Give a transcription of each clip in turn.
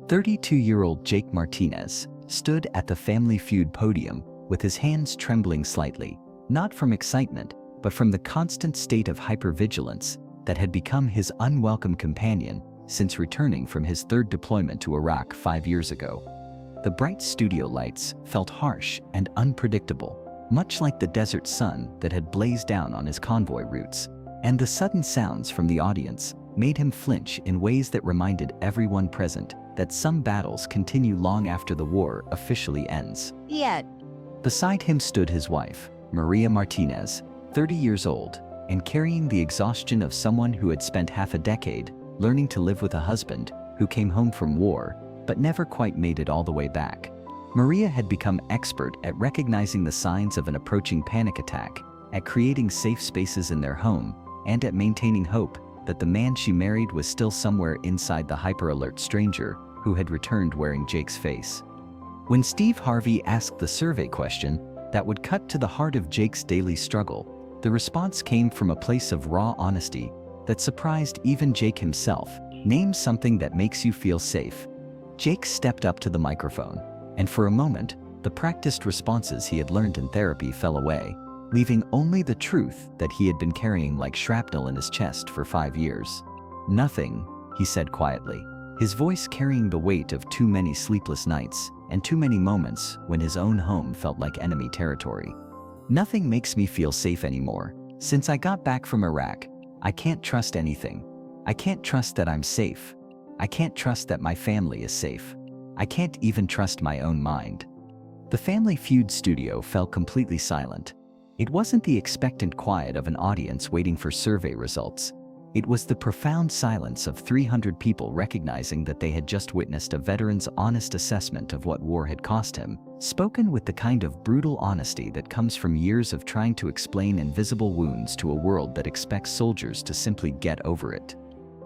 32-year-old Jake Martinez stood at the Family Feud podium with his hands trembling slightly, not from excitement, but from the constant state of hypervigilance that had become his unwelcome companion since returning from his third deployment to Iraq 5 years ago. The bright studio lights felt harsh and unpredictable, much like the desert sun that had blazed down on his convoy routes, and the sudden sounds from the audience made him flinch in ways that reminded everyone present that some battles continue long after the war officially ends. Yet, beside him stood his wife, Maria Martinez, 30 years old, and carrying the exhaustion of someone who had spent half a decade learning to live with a husband who came home from war but never quite made it all the way back. Maria had become expert at recognizing the signs of an approaching panic attack, at creating safe spaces in their home, and at maintaining hope that the man she married was still somewhere inside the hyper-alert stranger who had returned wearing Jake's face. When Steve Harvey asked the survey question that would cut to the heart of Jake's daily struggle, the response came from a place of raw honesty that surprised even Jake himself. Name something that makes you feel safe. Jake stepped up to the microphone, and for a moment, the practiced responses he had learned in therapy fell away, leaving only the truth that he had been carrying like shrapnel in his chest for 5 years. Nothing, he said quietly, his voice carrying the weight of too many sleepless nights and too many moments when his own home felt like enemy territory. Nothing makes me feel safe anymore. Since I got back from Iraq, I can't trust anything. I can't trust that I'm safe. I can't trust that my family is safe. I can't even trust my own mind. The Family Feud studio fell completely silent. It wasn't the expectant quiet of an audience waiting for survey results. It was the profound silence of 300 people recognizing that they had just witnessed a veteran's honest assessment of what war had cost him, spoken with the kind of brutal honesty that comes from years of trying to explain invisible wounds to a world that expects soldiers to simply get over it.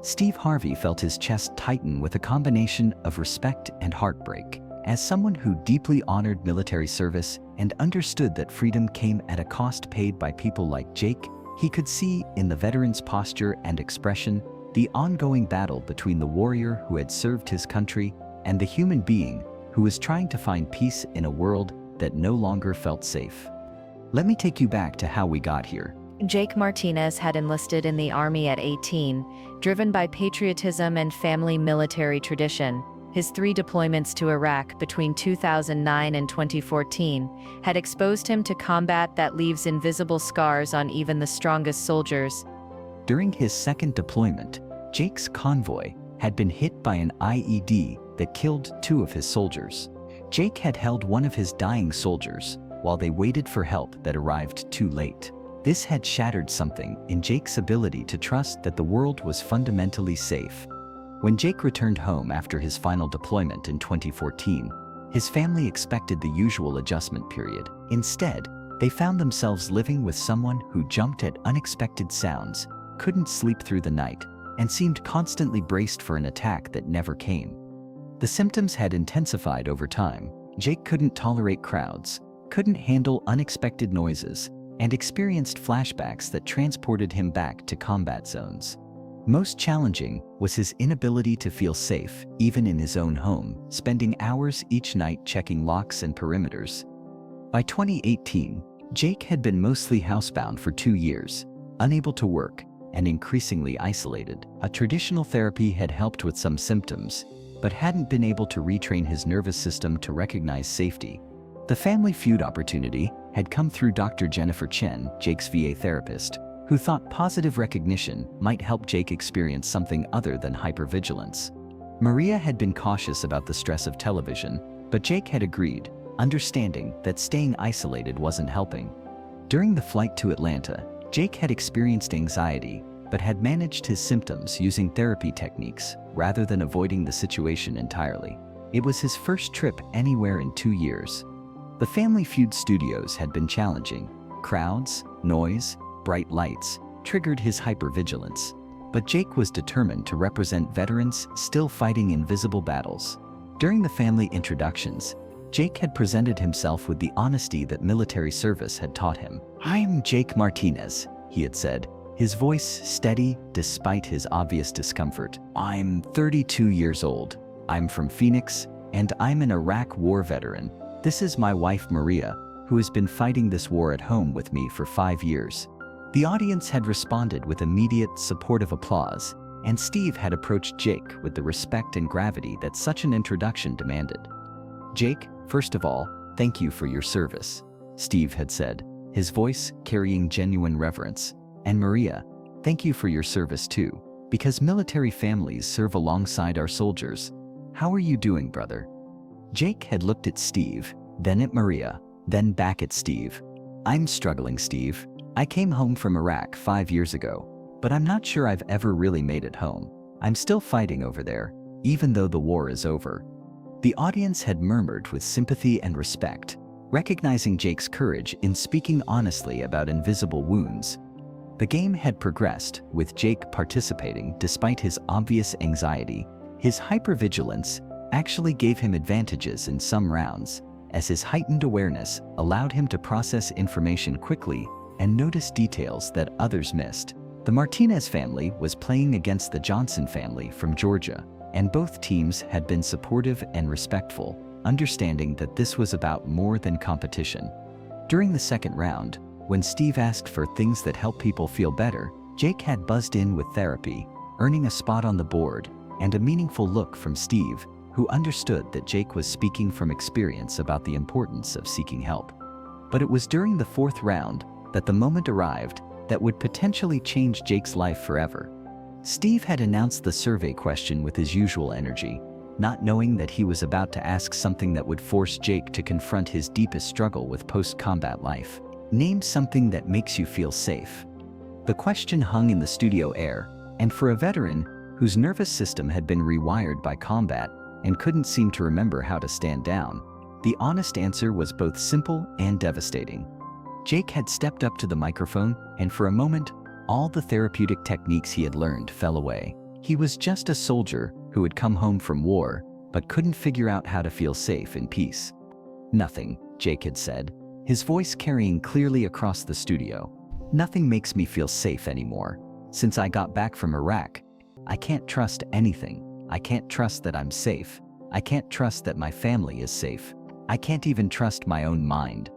Steve Harvey felt his chest tighten with a combination of respect and heartbreak. As someone who deeply honored military service and understood that freedom came at a cost paid by people like Jake, he could see in the veteran's posture and expression the ongoing battle between the warrior who had served his country and the human being who was trying to find peace in a world that no longer felt safe. Let me take you back to how we got here. Jake Martinez had enlisted in the Army at 18, driven by patriotism and family military tradition. His 3 deployments to Iraq between 2009 and 2014 had exposed him to combat that leaves invisible scars on even the strongest soldiers. During his second deployment, Jake's convoy had been hit by an IED that killed 2 of his soldiers. Jake had held one of his dying soldiers while they waited for help that arrived too late. This had shattered something in Jake's ability to trust that the world was fundamentally safe. When Jake returned home after his final deployment in 2014, his family expected the usual adjustment period. Instead, they found themselves living with someone who jumped at unexpected sounds, couldn't sleep through the night, and seemed constantly braced for an attack that never came. The symptoms had intensified over time. Jake couldn't tolerate crowds, couldn't handle unexpected noises, and experienced flashbacks that transported him back to combat zones. Most challenging was his inability to feel safe, even in his own home, spending hours each night checking locks and perimeters. By 2018, Jake had been mostly housebound for 2 years, unable to work, and increasingly isolated. A traditional therapy had helped with some symptoms, but hadn't been able to retrain his nervous system to recognize safety. The Family Feud opportunity had come through Dr. Jennifer Chen, Jake's VA therapist, who thought positive recognition might help Jake experience something other than hypervigilance. Maria had been cautious about the stress of television, but Jake had agreed, understanding that staying isolated wasn't helping. During the flight to Atlanta, Jake had experienced anxiety, but had managed his symptoms using therapy techniques rather than avoiding the situation entirely. It was his first trip anywhere in 2 years. The Family Feud studios had been challenging. Crowds, noise, bright lights triggered his hypervigilance. But Jake was determined to represent veterans still fighting invisible battles. During the family introductions, Jake had presented himself with the honesty that military service had taught him. "I'm Jake Martinez," he had said, his voice steady despite his obvious discomfort. "I'm 32 years old. I'm from Phoenix, and I'm an Iraq war veteran. This is my wife Maria, who has been fighting this war at home with me for 5 years." The audience had responded with immediate, supportive applause, and Steve had approached Jake with the respect and gravity that such an introduction demanded. "Jake, first of all, thank you for your service," Steve had said, his voice carrying genuine reverence. "And Maria, thank you for your service too, because military families serve alongside our soldiers. How are you doing, brother?" Jake had looked at Steve, then at Maria, then back at Steve. "I'm struggling, Steve. I came home from Iraq 5 years ago, but I'm not sure I've ever really made it home. I'm still fighting over there, even though the war is over." The audience had murmured with sympathy and respect, recognizing Jake's courage in speaking honestly about invisible wounds. The game had progressed, with Jake participating despite his obvious anxiety. His hypervigilance actually gave him advantages in some rounds, as his heightened awareness allowed him to process information quickly and notice details that others missed. The Martinez family was playing against the Johnson family from Georgia, and both teams had been supportive and respectful, understanding that this was about more than competition. During the second round, when Steve asked for things that help people feel better, Jake had buzzed in with therapy, earning a spot on the board and a meaningful look from Steve, who understood that Jake was speaking from experience about the importance of seeking help. But it was during the fourth round that the moment arrived that would potentially change Jake's life forever. Steve had announced the survey question with his usual energy, not knowing that he was about to ask something that would force Jake to confront his deepest struggle with post-combat life. "Name something that makes you feel safe." The question hung in the studio air, and for a veteran whose nervous system had been rewired by combat and couldn't seem to remember how to stand down, the honest answer was both simple and devastating. Jake had stepped up to the microphone, and for a moment, all the therapeutic techniques he had learned fell away. He was just a soldier who had come home from war, but couldn't figure out how to feel safe in peace. "Nothing," Jake had said, his voice carrying clearly across the studio. "Nothing makes me feel safe anymore. Since I got back from Iraq, I can't trust anything. I can't trust that I'm safe. I can't trust that my family is safe. I can't even trust my own mind."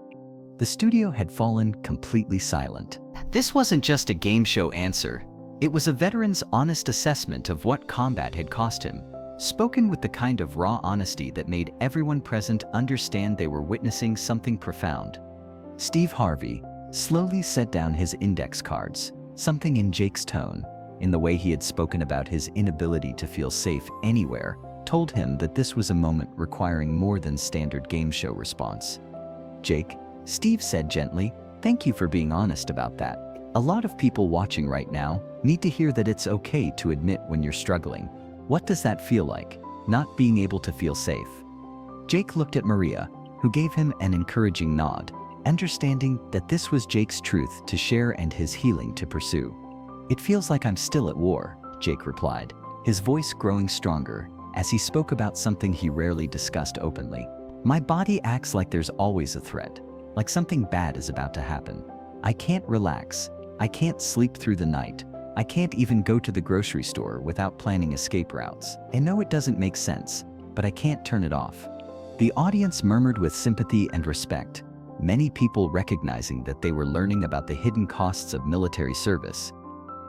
The studio had fallen completely silent. This wasn't just a game show answer. It was a veteran's honest assessment of what combat had cost him, spoken with the kind of raw honesty that made everyone present understand they were witnessing something profound. Steve Harvey slowly set down his index cards, something in Jake's tone, in the way he had spoken about his inability to feel safe anywhere, told him that this was a moment requiring more than standard game show response. "Jake," Steve said gently, "thank you for being honest about that. A lot of people watching right now need to hear that it's okay to admit when you're struggling. What does that feel like, not being able to feel safe?" Jake looked at Maria, who gave him an encouraging nod, understanding that this was Jake's truth to share and his healing to pursue. "It feels like I'm still at war," Jake replied, his voice growing stronger as he spoke about something he rarely discussed openly. "My body acts like there's always a threat, like something bad is about to happen. I can't relax. I can't sleep through the night. I can't even go to the grocery store without planning escape routes. I know it doesn't make sense, but I can't turn it off." The audience murmured with sympathy and respect, many people recognizing that they were learning about the hidden costs of military service.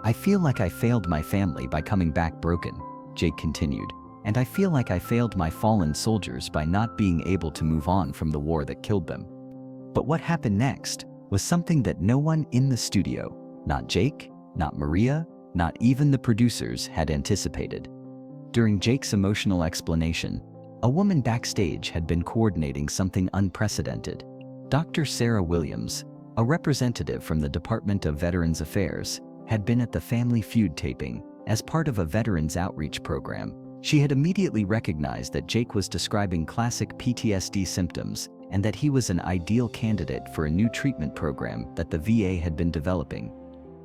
"I feel like I failed my family by coming back broken," Jake continued, "and I feel like I failed my fallen soldiers by not being able to move on from the war that killed them." But what happened next was something that no one in the studio, not Jake, not Maria, not even the producers, had anticipated. During Jake's emotional explanation, a woman backstage had been coordinating something unprecedented. Dr. Sarah Williams, a representative from the Department of Veterans Affairs, had been at the Family Feud taping as part of a veterans outreach program. She had immediately recognized that Jake was describing classic PTSD symptoms and that he was an ideal candidate for a new treatment program that the VA had been developing.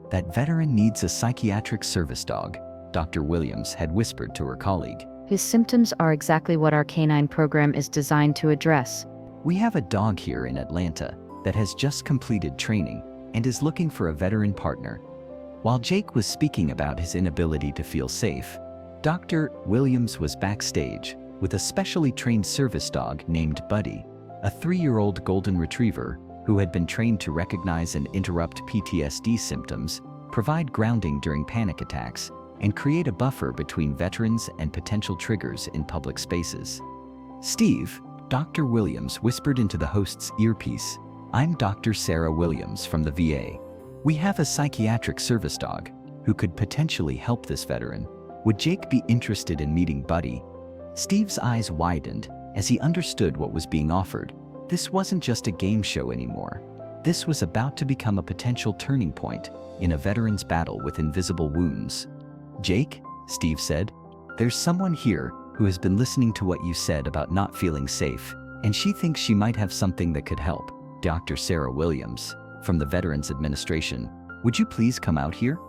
"That veteran needs a psychiatric service dog," Dr. Williams had whispered to her colleague. His symptoms are exactly what our canine program is designed to address. "We have a dog here in Atlanta that has just completed training and is looking for a veteran partner." While Jake was speaking about his inability to feel safe, Dr. Williams was backstage, with a specially trained service dog named Buddy, a 3-year-old golden retriever who had been trained to recognize and interrupt PTSD symptoms, provide grounding during panic attacks, and create a buffer between veterans and potential triggers in public spaces. "Steve," Dr. Williams whispered into the host's earpiece, "I'm Dr. Sarah Williams from the VA. We have a psychiatric service dog who could potentially help this veteran. Would Jake be interested in meeting Buddy?" Steve's eyes widened as he understood what was being offered. This wasn't just a game show anymore. This was about to become a potential turning point in a veteran's battle with invisible wounds. "Jake," Steve said, "there's someone here who has been listening to what you said about not feeling safe, and she thinks she might have something that could help. Dr. Sarah Williams, from the Veterans Administration. Would you please come out here?"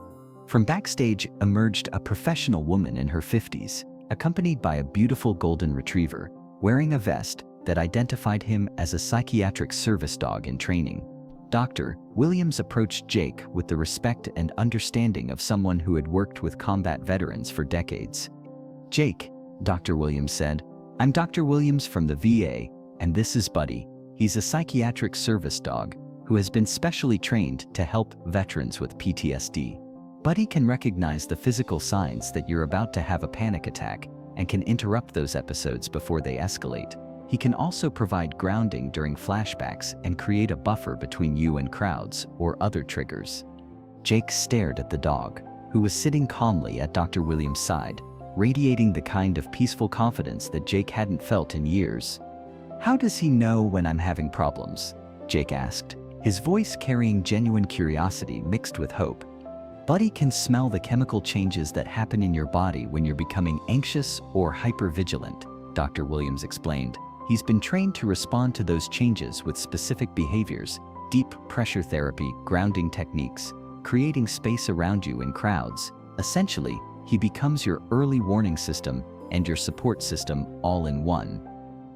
From backstage emerged a professional woman in her 50s, accompanied by a beautiful golden retriever, wearing a vest that identified him as a psychiatric service dog in training. Dr. Williams approached Jake with the respect and understanding of someone who had worked with combat veterans for decades. "Jake," Dr. Williams said, "I'm Dr. Williams from the VA, and this is Buddy. He's a psychiatric service dog who has been specially trained to help veterans with PTSD. Buddy can recognize the physical signs that you're about to have a panic attack and can interrupt those episodes before they escalate. He can also provide grounding during flashbacks and create a buffer between you and crowds or other triggers." Jake stared at the dog, who was sitting calmly at Dr. Williams' side, radiating the kind of peaceful confidence that Jake hadn't felt in years. "How does he know when I'm having problems?" Jake asked, his voice carrying genuine curiosity mixed with hope. "Buddy can smell the chemical changes that happen in your body when you're becoming anxious or hypervigilant," Dr. Williams explained. "He's been trained to respond to those changes with specific behaviors, deep pressure therapy, grounding techniques, creating space around you in crowds. Essentially, he becomes your early warning system and your support system all in one."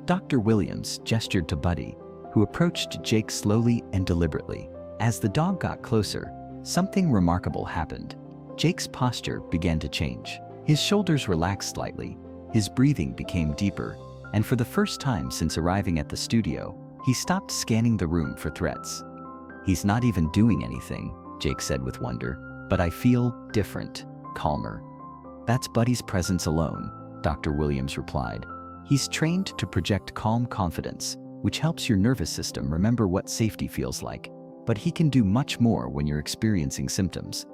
Dr. Williams gestured to Buddy, who approached Jake slowly and deliberately. As the dog got closer, something remarkable happened. Jake's posture began to change. His shoulders relaxed slightly, his breathing became deeper, and for the first time since arriving at the studio, he stopped scanning the room for threats. "He's not even doing anything," Jake said with wonder, "but I feel different, calmer." "That's Buddy's presence alone," Dr. Williams replied. "He's trained to project calm confidence, which helps your nervous system remember what safety feels like. But he can do much more when you're experiencing symptoms."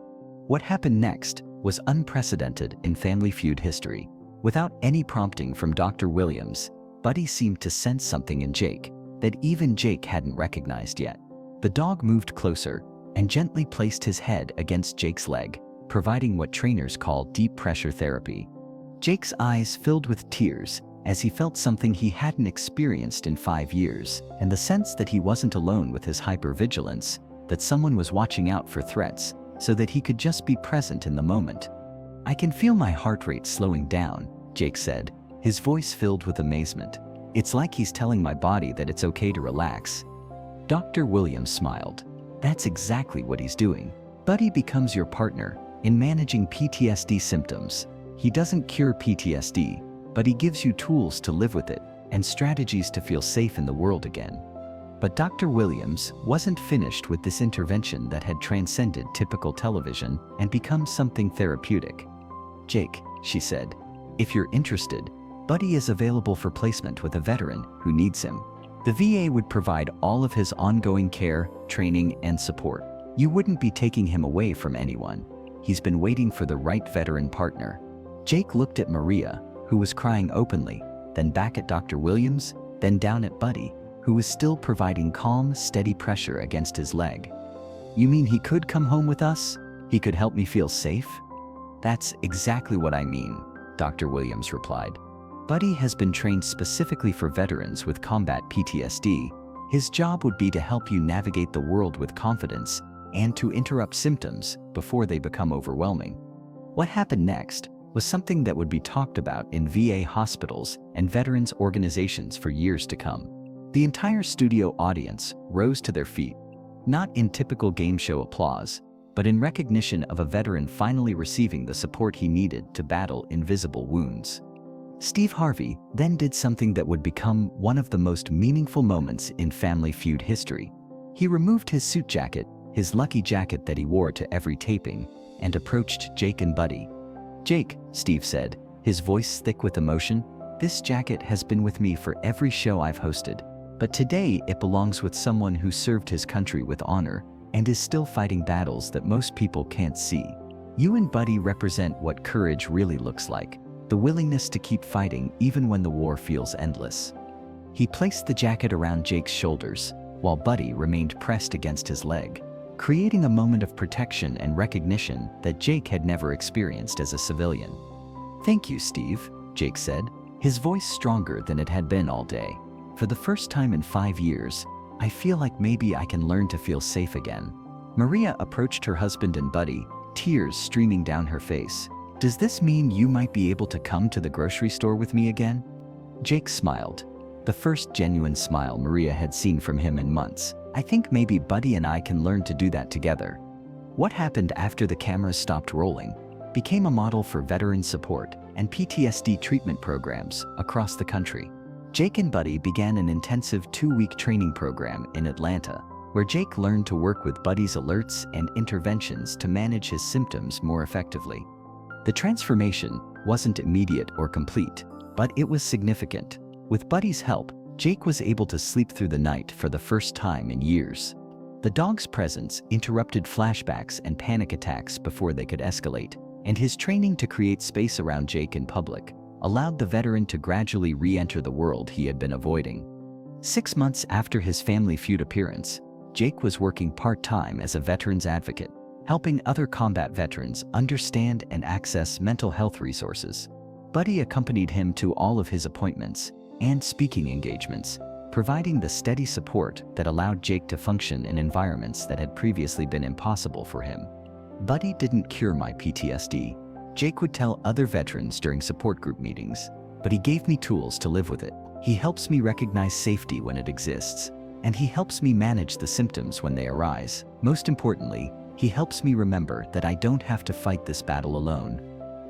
What happened next was unprecedented in Family Feud history. Without any prompting from Dr. Williams, Buddy seemed to sense something in Jake that even Jake hadn't recognized yet. The dog moved closer and gently placed his head against Jake's leg, providing what trainers call deep pressure therapy. Jake's eyes filled with tears as he felt something he hadn't experienced in 5 years, and the sense that he wasn't alone with his hypervigilance, that someone was watching out for threats so that he could just be present in the moment. "I can feel my heart rate slowing down," Jake said, his voice filled with amazement. "It's like he's telling my body that it's okay to relax." Dr. Williams smiled. "That's exactly what he's doing. Buddy becomes your partner in managing PTSD symptoms. He doesn't cure PTSD, but he gives you tools to live with it and strategies to feel safe in the world again." But Dr. Williams wasn't finished with this intervention that had transcended typical television and become something therapeutic. "Jake," she said, "if you're interested, Buddy is available for placement with a veteran who needs him. The VA would provide all of his ongoing care, training, and support. You wouldn't be taking him away from anyone. He's been waiting for the right veteran partner." Jake looked at Maria, who was crying openly, then back at Dr. Williams, then down at Buddy, who was still providing calm, steady pressure against his leg. "You mean he could come home with us? He could help me feel safe?" "That's exactly what I mean," Dr. Williams replied. "Buddy has been trained specifically for veterans with combat PTSD. His job would be to help you navigate the world with confidence and to interrupt symptoms before they become overwhelming." What happened next was something that would be talked about in VA hospitals and veterans organizations for years to come. The entire studio audience rose to their feet, not in typical game show applause, but in recognition of a veteran finally receiving the support he needed to battle invisible wounds. Steve Harvey then did something that would become one of the most meaningful moments in Family Feud history. He removed his suit jacket, his lucky jacket that he wore to every taping, and approached Jake and Buddy. "Jake," Steve said, his voice thick with emotion, "this jacket has been with me for every show I've hosted. But today it belongs with someone who served his country with honor and is still fighting battles that most people can't see. You and Buddy represent what courage really looks like, the willingness to keep fighting even when the war feels endless." He placed the jacket around Jake's shoulders, while Buddy remained pressed against his leg, creating a moment of protection and recognition that Jake had never experienced as a civilian. "Thank you, Steve," Jake said, his voice stronger than it had been all day. "For the first time in 5 years, I feel like maybe I can learn to feel safe again." Maria approached her husband and Buddy, tears streaming down her face. "Does this mean you might be able to come to the grocery store with me again?" Jake smiled, the first genuine smile Maria had seen from him in months. "I think maybe Buddy and I can learn to do that together." What happened after the cameras stopped rolling became a model for veteran support and PTSD treatment programs across the country. Jake and Buddy began an intensive 2-week training program in Atlanta, where Jake learned to work with Buddy's alerts and interventions to manage his symptoms more effectively. The transformation wasn't immediate or complete, but it was significant. With Buddy's help, Jake was able to sleep through the night for the first time in years. The dog's presence interrupted flashbacks and panic attacks before they could escalate, and his training to create space around Jake in public allowed the veteran to gradually re-enter the world he had been avoiding. 6 months after his Family Feud appearance, Jake was working part-time as a veterans advocate, helping other combat veterans understand and access mental health resources. Buddy accompanied him to all of his appointments and speaking engagements, providing the steady support that allowed Jake to function in environments that had previously been impossible for him. "Buddy didn't cure my PTSD," Jake would tell other veterans during support group meetings, "but he gave me tools to live with it. He helps me recognize safety when it exists, and he helps me manage the symptoms when they arise. Most importantly, he helps me remember that I don't have to fight this battle alone."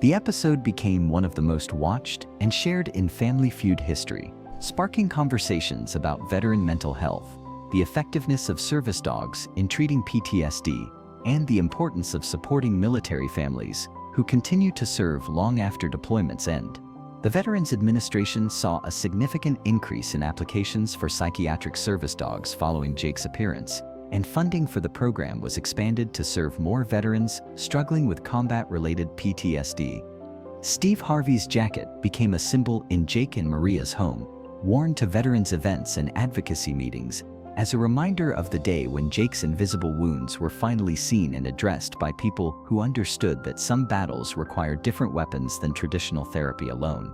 The episode became one of the most watched and shared in Family Feud history, sparking conversations about veteran mental health, the effectiveness of service dogs in treating PTSD, and the importance of supporting military families who continue to serve long after deployments end. The Veterans Administration saw a significant increase in applications for psychiatric service dogs following Jake's appearance, and funding for the program was expanded to serve more veterans struggling with combat-related PTSD. Steve Harvey's jacket became a symbol in Jake and Maria's home, worn to veterans events and advocacy meetings, as a reminder of the day when Jake's invisible wounds were finally seen and addressed by people who understood that some battles require different weapons than traditional therapy alone.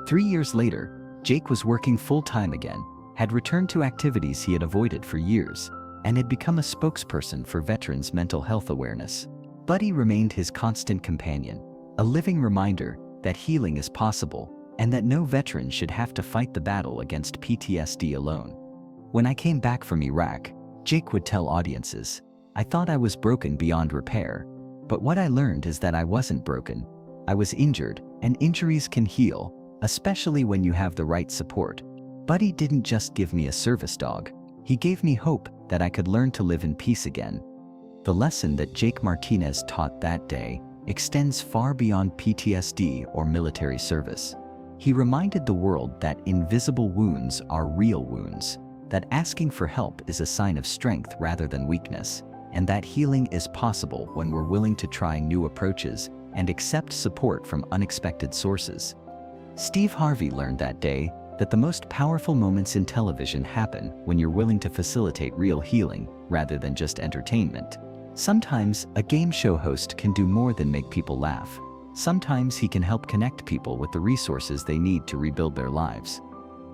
3 years later, Jake was working full-time again, had returned to activities he had avoided for years, and had become a spokesperson for veterans' mental health awareness. Buddy remained his constant companion, a living reminder that healing is possible and that no veteran should have to fight the battle against PTSD alone. "When I came back from Iraq," Jake would tell audiences, "I thought I was broken beyond repair. But what I learned is that I wasn't broken. I was injured, and injuries can heal, especially when you have the right support." Buddy didn't just give me a service dog. He gave me hope that I could learn to live in peace again. The lesson that Jake Martinez taught that day extends far beyond PTSD or military service. He reminded the world that invisible wounds are real wounds, that asking for help is a sign of strength rather than weakness, and that healing is possible when we're willing to try new approaches and accept support from unexpected sources. Steve Harvey learned that day that the most powerful moments in television happen when you're willing to facilitate real healing rather than just entertainment. Sometimes a game show host can do more than make people laugh. Sometimes he can help connect people with the resources they need to rebuild their lives.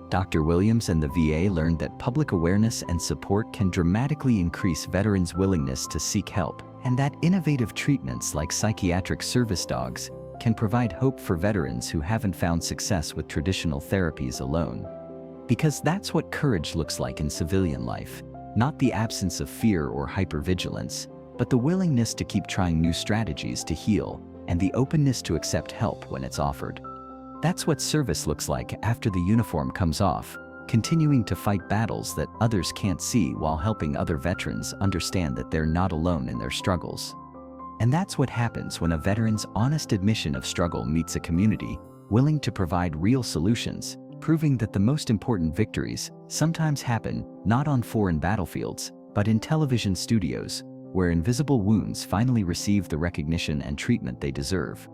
Dr. Williams and the VA learned that public awareness and support can dramatically increase veterans' willingness to seek help, and that innovative treatments like psychiatric service dogs can provide hope for veterans who haven't found success with traditional therapies alone. Because that's what courage looks like in civilian life, not the absence of fear or hypervigilance, but the willingness to keep trying new strategies to heal and the openness to accept help when it's offered. That's what service looks like after the uniform comes off, continuing to fight battles that others can't see while helping other veterans understand that they're not alone in their struggles. And that's what happens when a veteran's honest admission of struggle meets a community willing to provide real solutions, proving that the most important victories sometimes happen not on foreign battlefields, but in television studios, where invisible wounds finally receive the recognition and treatment they deserve.